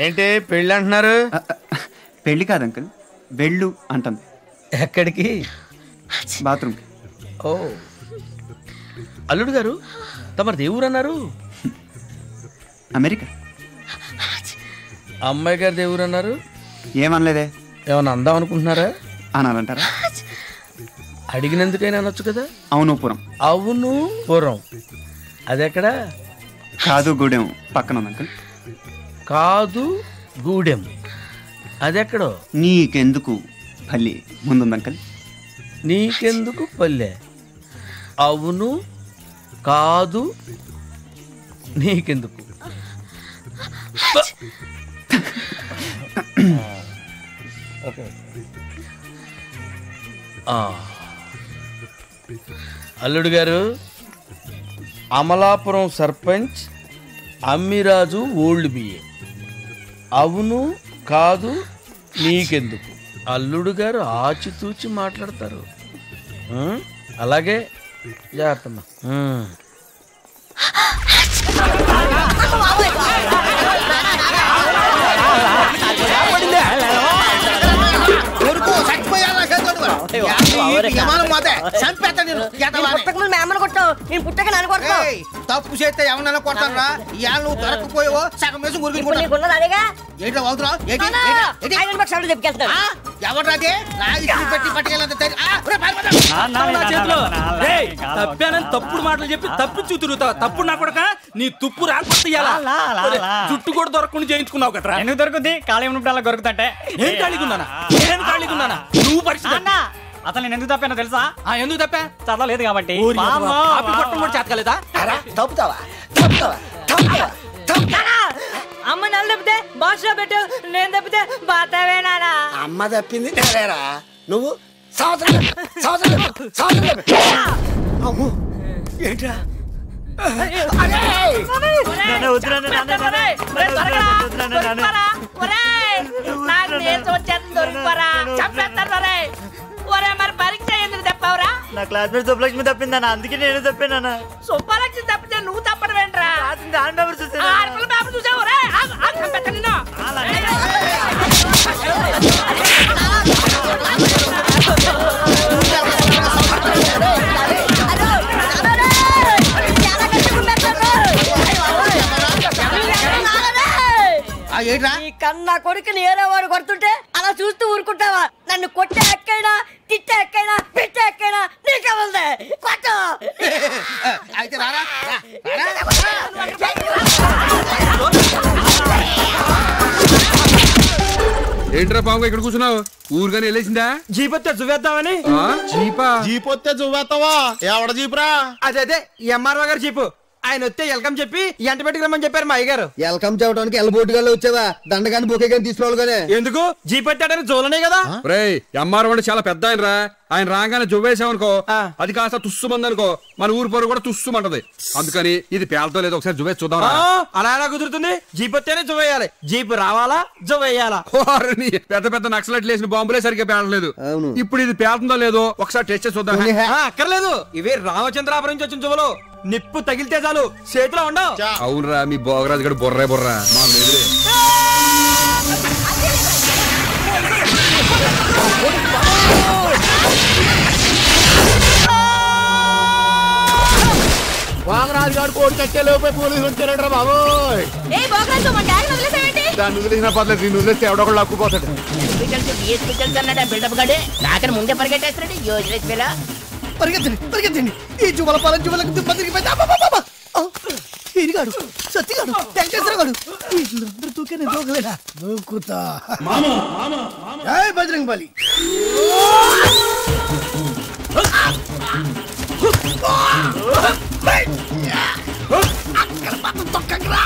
ఏంటి పెళ్ళి అంటున్నారు? పెళ్లి కాదు అంకుల్, వెళ్ళు అంటుంది. ఎక్కడికి? బాత్రూమ్కి. ఓ అల్లుడు గారు, తమరు ఏ ఊరు అన్నారు? అమెరికా. అమ్మాయి గారు దేవురు అన్నారు? ఏమనలేదే. ఏమన్నా అందాం అనుకుంటున్నారా? అనాలంటారా? అడిగినందుకైనా అనొచ్చు కదా. అవును పురం. అవును పురం అదెక్కడ? కాదు గూడెం పక్కన ఉంది అంకుల్. కాదు గూడెం అదెక్కడో? నీకెందుకు పల్లి ముందుంది అంకుల్. నీకెందుకు పల్లె? అవును కాదు నీకెందుకు? అల్లుడు గారు, అమలాపురం సర్పంచ్ అమ్మిరాజు ఓల్డ్ బిఏ. అవును కాదు నీకెందుకు? అల్లుడు గారు ఆచితూచి మాట్లాడతారు. అలాగే జాగ్రత్తమ్మా. తప్పు చేస్తే ఎవరన్నా కొడతారా? ఇవాళ నువ్వు దొరకపోయావో సగం వేసి మురిగి ఎవరాదే పెట్టి పట్టుకెళ్ళ తప్పానని తప్పుడు మాటలు చెప్పి తప్పించు తిరుగుతావు. తప్పుడు నా కొడక నీ తుప్పు రాకపోతే జుట్టు కూడా దొరకకుండా చేయించుకున్నావు కదా. ఎందుకు దొరుకుతుంది? ఖాళీ ఉన్నప్పుడు అలా దొరుకుతుంటే నేను ఖాళీగున్నానా? నేను ఖాళీగున్నానా? నువ్వు పరిస్థితి అసలు నేను ఎందుకు తప్పానో తెలుసా? ఎందుకు తప్పా? చదవలేదు కాబట్టి. చేతకలేదా? తప్పుతావా? అమ్మ నన్ను తప్పితే బాక్స్ పెట్టు, నేను తప్పితే బాతావేనా? అమ్మ తప్పింది నువ్వు ఏంట్రా? మరి పరీక్ష ఎందుకు తప్పవరా? నా క్లాస్మేట్ సుబ్బలక్ష్మి తప్పిందన్న, అందుకే నేను తప్పానన్నా. సుబ్బలక్ష్మి తప్పితే నువ్వు తప్పడం ఏంట్రా? చూసావు కన్నా కొడుకుని ఏరేవాడు కొడుతుంటే అలా చూస్తూ ఊరుకుంటావా? నన్ను కొట్టే ఎక్కైనా, తిట్టే ఎక్కైనా, పెట్టే ఎక్కైనా నీకే ఉంది. కొట్టు. ఏంట్రా పాము ఇక్కడ కూర్చున్నావు? ఊరుగానే వెళ్ళేసిందా? జీపొత్తే చూవేద్దామని. జీపొత్తే చూవేస్తావా? ఎవడ జీపురా? అదే ఎంఆర్ఓ గారు జీపు. ఆయన వస్తే వెల్కమ్ చెప్పి ఎంట పెట్టుకురమ్మని చెప్పారు మా అయ్యగారు. వెల్కమ్ చెప్పడానికి ఎల్లబోటుగా వచ్చావా? దండగాని బొకే కానీ తీసుకోవాలి. ఎందుకు? జీపెట్టాడని జోలనే కదా. ఎంఆర్ఓ అంటే చాలా పెద్ద ఆయన రా. ఆయన రాగానే జువ్వేసామనుకో, అది కాస్త తుస్సుమంది అనుకో, మన ఊరు పొరు కూడా తుస్సుమంటది. అందుకని ఇది పేలతో లేదు, ఒకసారి జువ్వేసి చూద్దాం. అలా ఎలా కుదురుతుంది? జీపొత్తేనే జువ్వేయాలి. జీపు రావాలా జువ్వేయాలా? పెద్ద పెద్ద నక్సలైట్లు వేసిన బాంబులే సరిగ్గా పేలలేదు. ఇప్పుడు ఇది పేలుతుందో లేదో ఒకసారి టెస్ట్ చేసి చూద్దాం. అక్కర్లేదు, ఇవే రామచంద్రాపురం నుంచి వచ్చిన జువ్వలు. నిప్పు తగిలితే చాలు చేతిలో ఉండవు. అవునరా, మీ భోగరాజు గడు బొర్రే బొర్రా మాకు లేదులే. వాగరాజు గారు కోడి కట్టే లోపే పోలీసులు వచ్చారంటారా బాబు? దాన్ని వదిలేసిన పర్లేదు, నేను వదిలేస్తే ఎవడొకళ్ళు లక్కుపోతాడు. నాకని ముందే పరిగెట్టేస్తాడు. పరిగెత్తండి. ఈ జువల పాలన జువలకు ఇరిగాడు, సత్తిగాడు, వెంకటేశ్వరగాడు, వీళ్ళందరూ దూకే నేను దూకలేదా? దూకుతా. జై బజరంగ్ బలి. అక్కడ మాత్రం తొక్కరా.